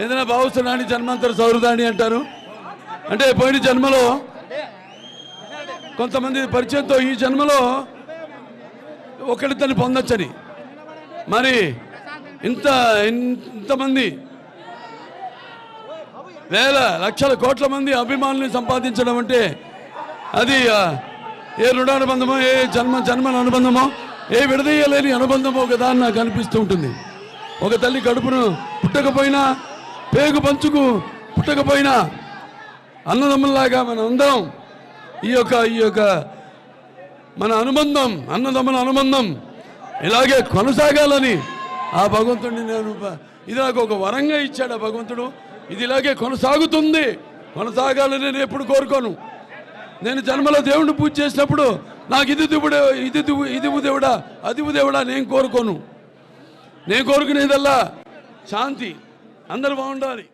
ఏదైనా భావిస్తున్నాని జన్మాంతర సౌహృదాని అంటారు. అంటే పోయిన జన్మలో కొంతమంది పరిచయంతో ఈ జన్మలో ఒకరితోని పొందొచ్చని, మరి ఇంతమంది వేల లక్షల కోట్ల మంది అభిమానుల్ని సంపాదించడం అంటే అది ఏ రుణానుబంధమో, ఏ జన్మల అనుబంధమో, ఏ విడదీయలేని అనుబంధమో కదా అని నాకు అనిపిస్తూ ఉంటుంది. ఒక తల్లి కడుపును పుట్టకపోయినా, పేగు పంచుకు పుట్టకపోయినా అన్నదమ్ముల్లాగా మన అందరం ఈ యొక్క మన అనుబంధం, అన్నదమ్ముల అనుబంధం ఇలాగే కొనసాగాలని ఆ భగవంతుడిని ఇది నాకు ఒక వరంగా ఇచ్చాడు ఆ భగవంతుడు. ఇది ఇలాగే కొనసాగాలని నేను ఎప్పుడు కోరుకోను. నేను జన్మలో దేవుడిని పూజ చేసినప్పుడు నాకు ఇది దేవుడా అది దేవుడా నేను కోరుకోను. నేను కోరుకునేదల్లా శాంతి, అందరూ బాగుండాలి.